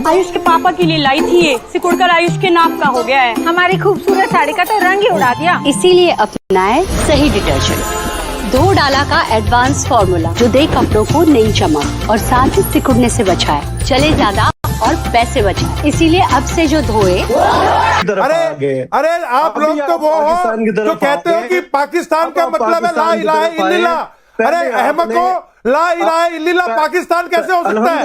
आयुष के पापा के लिए लाई थी ये, सिकुड़कर आयुष के नाप का हो गया है। हमारी खूबसूरत साड़ी का तो रंग ही उड़ा दिया। इसीलिए अपनाए सही डिटर्जेंट। 2 डाला का एडवांस फॉर्मूला जो दे कपड़ों को नई चमक और साथ ही सिकुड़ने से बचाए, चले ज्यादा और पैसे बचाए। इसीलिए अब से जो धोए। अरे आप लोग तो वो हो जो कहते हो कि पाकिस्तान का मतलब है ला इलाहा इल्लल्लाह। अरे अहमक को ला इलाहा इल्लल्लाह पाकिस्तान कैसे हो सकता है?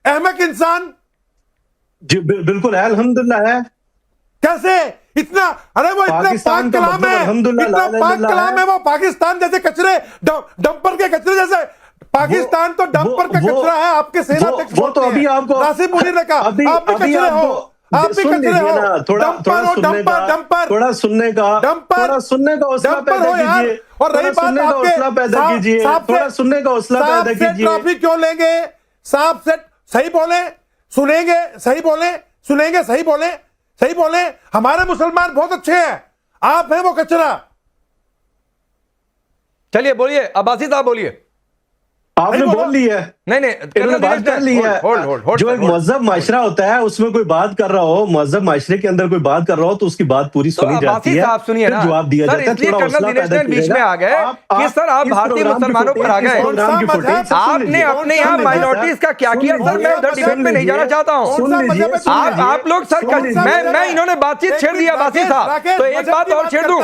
अहमक इंसान जी बिल्कुल है, अल्हम्दुलिल्लाह है। कैसे इतना? अरे वो इतना पाक कलाम है, इतना पाक कलाम है, वो पाकिस्तान जैसे कचरे डंपर के कचरे जैसे। पाकिस्तान तो डंपर का कचरा है। आपके सेना वो तो अभी आपको नासिर मुनीर ने कहा आप भी कचरे हो, आप भी कचरे हो। थोड़ा सुनने का हौसला पैदा कीजिए। और रही बात आपके थोड़ा सुनने का हौसला पैदा कीजिए। ट्रॉफी क्यों लेंगे? साफ से सही बोले, सुनेंगे सही बोले, सुनेंगे सही बोले, सही बोले। हमारे मुसलमान बहुत अच्छे हैं, आप हैं वो कचरा। चलिए बोलिए, अब्बासी साहब बोलिए। आपने बोल ली है। नहीं बात कर ली है। जो एक मजहब माशरा होता है उसमें कोई बात कर रहा हो, मजहब माशरे के अंदर कोई बात कर रहा हो तो उसकी बात पूरी सुनी जाती है। आप सुनिए ना, जवाब दिया जाता है। थोड़ा हौसला पैदा कीजिएगा। बीच में आ गए कि सर आप भारतीय मुसलमानों पर आ गए। आपने अपने यहाँ माइनॉरिटीज का क्या किया? सर मैं उधर डिबेट में नहीं जाना चाहता हूँ। आप लोग सर, मैं इन्होंने बातचीत छेड़ दिया अब्बासी साहब, तो एक बात और छेड़ दूं।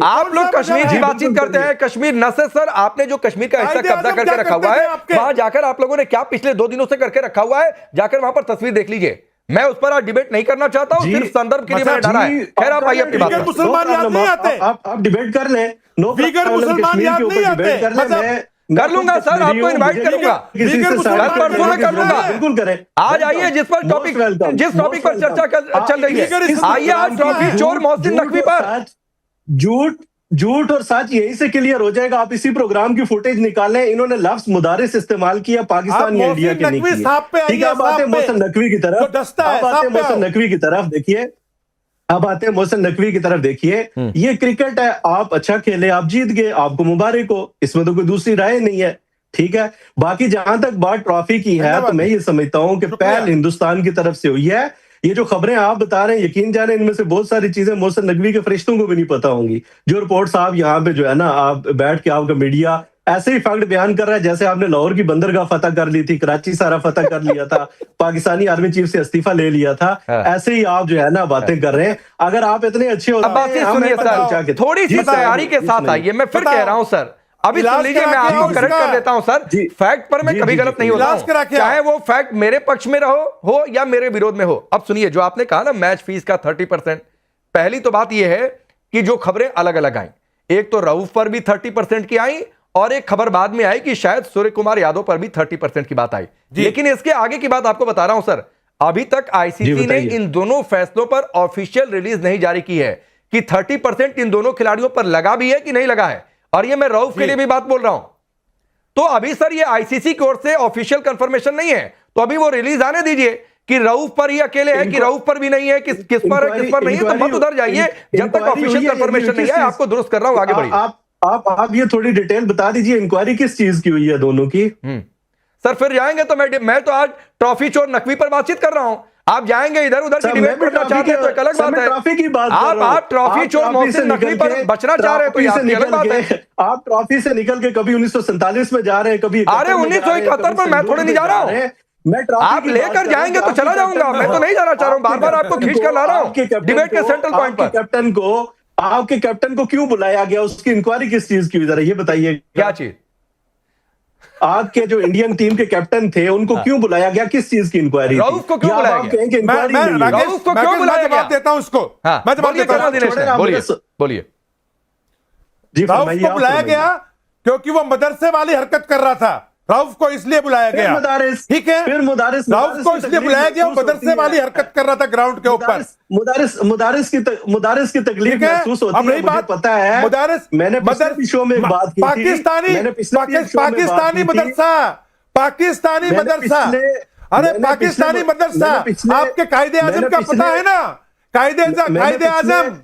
आप लोग कश्मीर की बातचीत करते हैं। कश्मीर न से सर आपने जो कश्मीर का हिस्सा कब्जा करके रखा हुआ है, वहां जाकर आप लोगों ने क्या पिछले 2 दिनों से करके रखा हुआ है, जाकर वहां पर तस्वीर देख लीजिए। मैं उस पर आज डिबेट नहीं करना चाहता हूं, सिर्फ संदर्भ के लिए मैंने डाला है। खैर आप आइए अपनी बात पर। मुसलमान याद नहीं आते, आप डिबेट कर लें। मुसलमान याद नहीं आते, कर लूंगा सर, आपको इनवाइट करूंगा, कल परसों में कर लूंगा। बिल्कुल करें। आज आइए जिस टॉपिक पर चर्चा चल रही है, आइए आज ट्रॉफी चोर मोहसिन नकवी पर। झूठ और सच यही से क्लियर हो जाएगा। आप इसी प्रोग्राम की फुटेज निकालें। इन्होंने लफ्ज मुदारिस इस्तेमाल किया, पाकिस्तान या इंडिया के नहीं किया। ठीक है, अब आते हैं मोहसिन नकवी की तरफ। अब आते हैं मोहसिन नकवी की तरफ। देखिए, अब आते हैं मोहसिन नकवी की तरफ। देखिए, ये क्रिकेट है, आप अच्छा खेले, आप जीत गए, आपको मुबारक हो, इसमें तो कोई दूसरी राय नहीं है। ठीक है, बाकी जहां तक बात ट्रॉफी की है तो मैं ये समझता हूं कि पहल हिंदुस्तान की तरफ से हुई है। ये जो खबरें आप बता रहे हैं, यकीन जाने इनमें से बहुत सारी चीजें मोहसिन नकवी के फरिश्तों को भी नहीं पता होंगी। जो रिपोर्ट्स आप यहाँ पे जो है ना, आप बैठ के आपका मीडिया ऐसे ही फैक्ट बयान कर रहा है जैसे आपने लाहौर की बंदरगाह फतह कर ली थी, कराची सारा फतह कर लिया था, पाकिस्तानी आर्मी चीफ से इस्तीफा ले लिया था। ऐसे ही आप जो है ना बातें कर रहे हैं। अगर आप इतने अच्छे हो थोड़ी सी तैयारी के साथ आइए। मैं फिर कह रहा हूं सर, अभी सुन लीजिए, मैं आपको करेक्ट कर देता हूं सर। फैक्ट पर मैं कभी गलत नहीं होता, चाहे वो फैक्ट मेरे पक्ष में हो या मेरे विरोध में हो। अब सुनिए, जो आपने कहा ना मैच फीस का 30%, पहली तो बात यह है कि जो खबरें अलग अलग आई, एक तो रऊफ पर भी 30% की आई और एक खबर बाद में आई कि शायद सूर्य कुमार यादव पर भी 30% की बात आई। लेकिन इसके आगे की बात आपको बता रहा हूं सर, अभी तक आईसीसी ने इन दोनों फैसलों पर ऑफिशियल रिलीज नहीं जारी की है कि 30% इन दोनों खिलाड़ियों पर लगा भी है कि नहीं लगा है। और ये मैं रऊफ के लिए भी बात बोल रहा हूं। तो अभी सर ये आईसीसी की ओर से ऑफिशियल कंफर्मेशन नहीं है, तो अभी वो रिलीज आने दीजिए कि रऊफ पर ही अकेले है कि रऊफ पर भी नहीं है, किस पर है किस पर नहीं है। तो मत उधर जाइए जब तक ऑफिशियल कंफर्मेशन नहीं है। आपको दुरुस्त कर रहा हूं, आगे बढ़िए। आप ये थोड़ी डिटेल बता दीजिए, इंक्वायरी किस चीज की हुई है दोनों की? सर फिर जाएंगे तो मैं तो आज ट्रॉफी चोर नकवी पर बातचीत कर रहा हूं। आप जाएंगे इधर उधर की डिबेट करना चाहते हैं तो एक अलग बात है। ट्रॉफी की बात आप ट्रॉफी चोर मोहसिन नकवी पर बचना चाह रहे हैं तो ये अलग बात है। आप ट्रॉफी से निकल के कभी 1947 में जा रहे हैं, कभी अरे 1971 पर मैं थोड़े नहीं जा रहा हूं। आप लेकर जाएंगे तो चला जाऊंगा, मैं तो नहीं जाना चाह रहा हूं। बार बार आपको खींच कर ला रहा हूं डिबेट के सेंट्रल पॉइंट पर। आपके कैप्टन को क्यों बुलाया गया? उसकी इंक्वायरी किस चीज की हुई, जरा ये बताइए। क्या चीज? आपके जो इंडियन टीम के कैप्टन थे उनको क्यों बुलाया गया? किस चीज की इंक्वायरी? रऊफ को क्यों बुलाया गया? रऊफ को क्यों बुलाया गया? जवाब देता हूं उसको। मैं जवाब देता हूं। बोलिए जी। रऊफ को बुलाया गया क्योंकि वो मदरसे वाली हरकत कर रहा था। रऊफ को इसलिए बुलाया गया, ठीक है। फिर मुदारिस रऊफ को इसलिए बुलाया गया, वो मदरसे वाली हरकत कर रहा था ग्राउंड के ऊपर। मुदारिस की तकलीफ महसूस होती है, मुझे पता है। मैंने पिछले शो में बात की थी। पाकिस्तानी मदरसा, अरे पाकिस्तानी मदरसा आपके कायदे आजम का पता है ना? कायदे आजम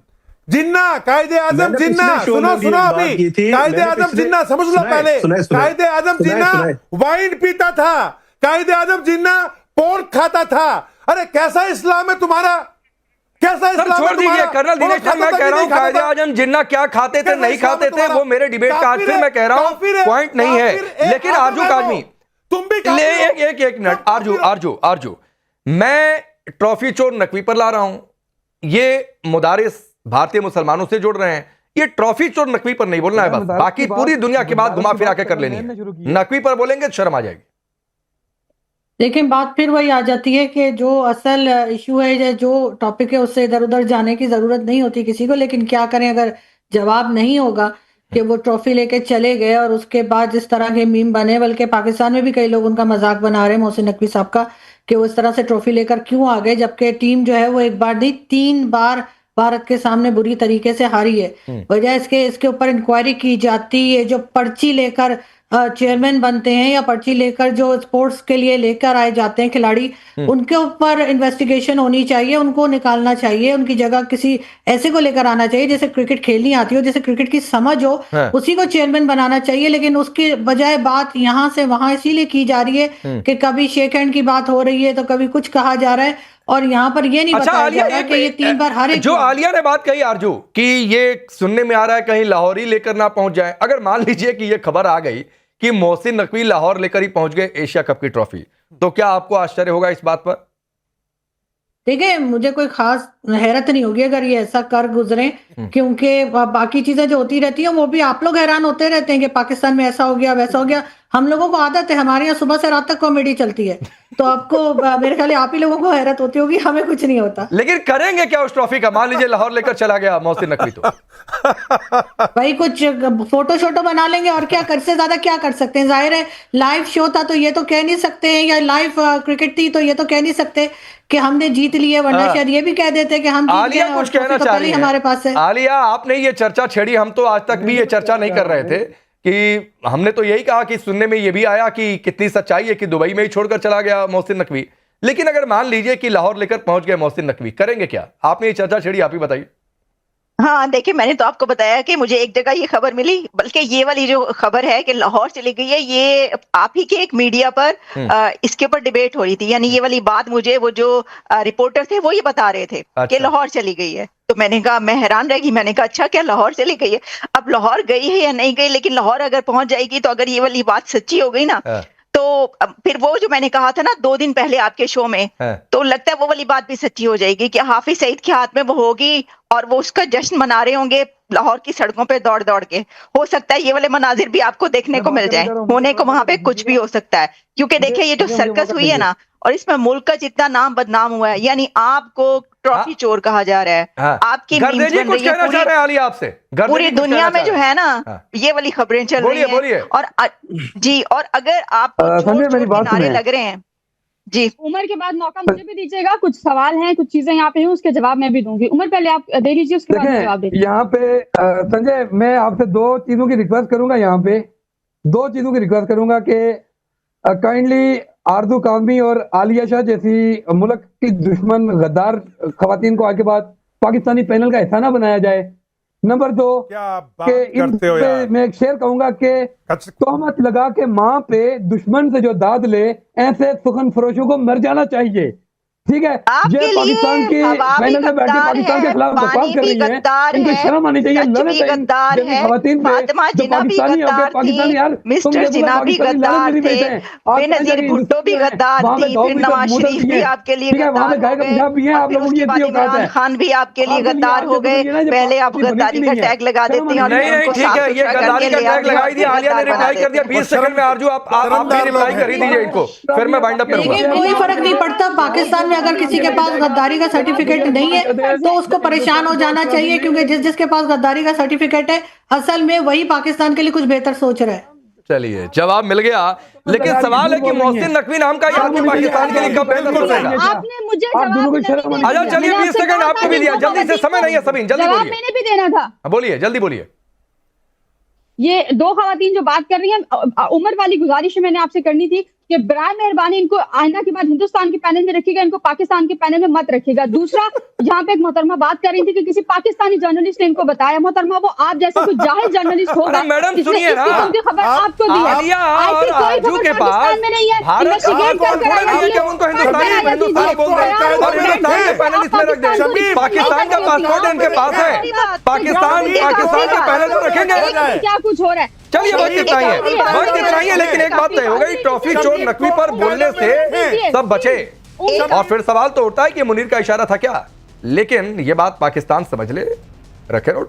जिन्ना, कायदे आजम जिन्ना, सुनो अभी, कायदे आजम जिन्ना समझ लो पहले। कायदे आजम जिन्ना वाइन पीता था, कायदे आजम जिन्ना पोर्क खाता था। अरे कैसा इस्लाम है तुम्हारा, कैसा इस्लाम छोड़ दीजिए कर्नल दिनेश सर, मैं कह रहा हूं कायदे आजम जिन्ना क्या खाते थे नहीं खाते थे वो मेरे डिबेट का आज फिर मैं कह रहा हूं पॉइंट नहीं है। लेकिन आरजू काजमी तुम भी एक मिनट, आरजू मैं ट्रॉफी चोर नकवी पर ला रहा हूं, ये मुदारिस भारतीय मुसलमानों से जुड़ रहे हैं, ये ट्रॉफी चोर नकवी पर नहीं बोलना है बस, बाकी पूरी दुनिया की बात घुमा फिरा के कर लेनी है। नकवी पर बोलेंगे तो शर्म आ जाएगी। लेकिन बात फिर वही आ जाती है कि जो असल इशू है या जो टॉपिक है उससे इधर उधर जाने की जरूरत नहीं होती किसी को। लेकिन क्या करें, अगर जवाब नहीं होगा कि वो ट्रॉफी लेके चले गए और उसके बाद जिस तरह के मीम बने, बल्कि पाकिस्तान में भी कई लोग उनका मजाक बना रहे हैं मोहसिन नकवी साहब का कि वो इस तरह से ट्रॉफी लेकर क्यों आ गए, जबकि टीम जो है वो एक बार नहीं 3 बार भारत के सामने बुरी तरीके से हारी है। वजह इसके ऊपर इंक्वायरी की जाती है। जो पर्ची लेकर चेयरमैन बनते हैं या पर्ची लेकर जो स्पोर्ट्स के लिए लेकर आए जाते हैं खिलाड़ी, उनके ऊपर इन्वेस्टिगेशन होनी चाहिए, उनको निकालना चाहिए, उनकी जगह किसी ऐसे को लेकर आना चाहिए जैसे क्रिकेट खेलनी आती हो, जैसे क्रिकेट की समझ हो, उसी को चेयरमैन बनाना चाहिए। लेकिन उसके बजाय बात यहाँ से वहां इसीलिए की जा रही है कि कभी शेक हैंड की बात हो रही है तो कभी कुछ कहा जा रहा है, और यहाँ पर ये नहीं बताया जा रहा कि ये 3 बार हारे। जो आलिया ने बात कही आरजू कि ये सुनने में आ रहा है कहीं लाहौर ही लेकर ना पहुंच जाए, अगर मान लीजिए कि ये खबर आ गई कि मोहसिन नकवी लाहौर लेकर ही पहुंच गए एशिया कप की ट्रॉफी, तो क्या आपको आश्चर्य होगा इस बात पर? ठीक है, मुझे कोई खास हैरत नहीं होगी अगर ये ऐसा कर गुजरे, क्योंकि बाकी चीजें जो होती रहती हैं वो भी आप लोग हैरान होते रहते हैं कि पाकिस्तान में ऐसा हो गया वैसा हो गया। हम लोगों को आदत है, हमारे यहाँ सुबह से रात तक कॉमेडी चलती है, तो आपको मेरे ख्याल आप ही लोगों को हैरत होती होगी, हमें कुछ नहीं होता। लेकिन करेंगे क्या उस ट्रॉफी का? मान लीजिए लाहौर लेकर चला गया मोहसिन नकवी, तो भाई कुछ फोटो शोटो बना लेंगे और क्या, कर से ज्यादा क्या कर सकते हैं। जाहिर है लाइव शो था तो ये तो कह नहीं सकते हैं, या लाइव क्रिकेट थी तो ये तो कह नहीं सकते कि हमने जीत लिया, वरना शायद ये भी कह देते कि हम जीत आलिया गए कुछ कहना चाह रही है हमारे पास है। आलिया आपने ये चर्चा छेड़ी, हम तो आज तक भी ये चर्चा नहीं कर रहे थे कि हमने तो यही कहा कि सुनने में ये भी आया कि कितनी सच्चाई है कि दुबई में ही छोड़कर चला गया मोहसिन नकवी। लेकिन अगर मान लीजिए कि लाहौर लेकर पहुंच गए मोहसिन नकवी, करेंगे क्या? आपने ये चर्चा छेड़ी, आप ही बताइए। हाँ देखिए, मैंने तो आपको बताया कि मुझे एक जगह ये खबर मिली, बल्कि ये वाली जो खबर है कि लाहौर चली गई है, ये आप ही के एक मीडिया पर इसके ऊपर डिबेट हो रही थी। यानी ये वाली बात मुझे वो जो रिपोर्टर थे वो ये बता रहे थे कि लाहौर चली गई है। तो मैंने कहा, मैं हैरान रह गई, मैंने कहा अच्छा क्या लाहौर चली गई है? अब लाहौर गई है या नहीं गई, लेकिन लाहौर अगर पहुंच जाएगी तो अगर ये वाली बात सच्ची हो गई ना, तो फिर वो जो मैंने कहा था ना 2 दिन पहले आपके शो में, तो लगता है वो वाली बात भी सच्ची हो जाएगी कि हाफिज सईद के हाथ में वो होगी और वो उसका जश्न मना रहे होंगे लाहौर की सड़कों पे दौड़ दौड़ के। हो सकता है ये वाले मनाजिर भी आपको देखने को मिल जाए, होने को वहां पे कुछ भी हो सकता है। क्योंकि देखिए ये जो सर्कस हुई है ना, और इसमें मुल्क का जितना नाम बदनाम हुआ है, यानी आपको ट्रॉफी चोर कहा जा रहा है, आपकी आपसे पूरी दुनिया में जो है ना ये वाली खबरें चल रही हैं। और जी, और अगर आपको नारे लग रहे हैं जी। उमर के बाद मौका मुझे भी दीजिएगा, कुछ सवाल हैं, कुछ चीजें यहाँ पे हैं, उसके जवाब मैं भी दूंगी। उमर पहले आप दे लीजिए, उसके बाद जवाब दीजिए। यहाँ पे संजय, मैं आपसे 2 चीजों की रिक्वेस्ट करूंगा, यहाँ पे 2 चीजों की रिक्वेस्ट करूंगा कि काइंडली आरजू काजमी और आलिया शाह जैसी मुल्क की दुश्मन गद्दार खवातीन को आगे बाद पाकिस्तानी पैनल का हिस्सा ना बनाया जाए। नंबर 2 कि मैं एक शेर कहूंगा कि तोहमत लगा के माँ पे दुश्मन से जो दाद ले, ऐसे सुखन फरोशों को मर जाना चाहिए। ठीक है, ये पाकिस्तान की पैनल में बैठी पाकिस्तान के खिलाफ बकवास कर रही है, इनको शर्म आनी चाहिए। खवातीन पे जो पाकिस्तानी होकर पाकिस्तानी, यार मिस्टर जिन्ना भी गद्दार थे, बेनजीर भुट्टो भी गद्दार थी, फिर नवाज शरीफ भी आपके लिए गद्दार हो गए, आप लोगों की इमरान खान भी आपके लिए गद्दार हो गए। पहले आप गद्दारी का टैग लगा देते हैं और उनको ठीक है, ये गद्दारी का टैग लगाई दिया, आलिया ने रिप्लाई कर दिया 20 सेकंड में। आरजू आप भी रिप्लाई कर ही दीजिए इनको, फिर मैं वाइंड अप करूंगा। कोई फर्क नहीं पड़ता, पाकिस्तान में अगर किसी के पास गद्दारी का सर्टिफिकेट नहीं है तो उसको परेशान हो जाना चाहिए, क्योंकि जिसके पास गद्दारी का सर्टिफिकेट है असल में वही पाकिस्तान के लिए कुछ बेहतर सोच रहा है। चलिए, जवाब मिल गया, लेकिन सवाल है कि मोहसिन नकवी नाम का आदमी पाकिस्तान के लिए कब बेहतर सोचेगा? आपने मुझे जवाब अच्छा चलिए 20 सेकंड आपको भी दिया, जल्दी से, समय नहीं है सभी, जल्दी बोलिए। मैंने भी देना था, बोलिए जल्दी बोलिए। ये 2 खवातीन जो बात कर रही हैं, उमर वाली गुजारिश मैंने आपसे करनी थी कि बराए मेहरबानी इनको आइंदा के बाद हिंदुस्तान के पैनल में रखिएगा, इनको पाकिस्तान के पैनल में मत रखिएगा। दूसरा, यहाँ पे एक मोहतरमा बात कर रही थी कि किसी पाकिस्तानी जर्नलिस्ट ने इनको बताया। मोहतरमा, वो आप जैसे कुछ जाहिल जर्नलिस्ट होगा, मैडम सुनिए ना, खबर आपको दी है, आलिया और आरजू के पास भारत उनको हिंदुस्तानी सिर्फ हिंदुस्तानी बोलते हैं और हिंदुस्तान के पैनल इसमें रख दें। पाकिस्तान का पासपोर्ट इनके पास है, पाकिस्तान के पैनल पर रखेंगे। क्या कुछ हो रहा है? चलिए वक्त इतना ही है, वक्त इतना ही है, लेकिन एक बात तय हो गई, ट्रॉफी चोर नकवी पर बोलने से सब बचे। और फिर सवाल तो उठता है कि मुनीर का इशारा था क्या, लेकिन ये बात पाकिस्तान समझ ले, रखे रहो।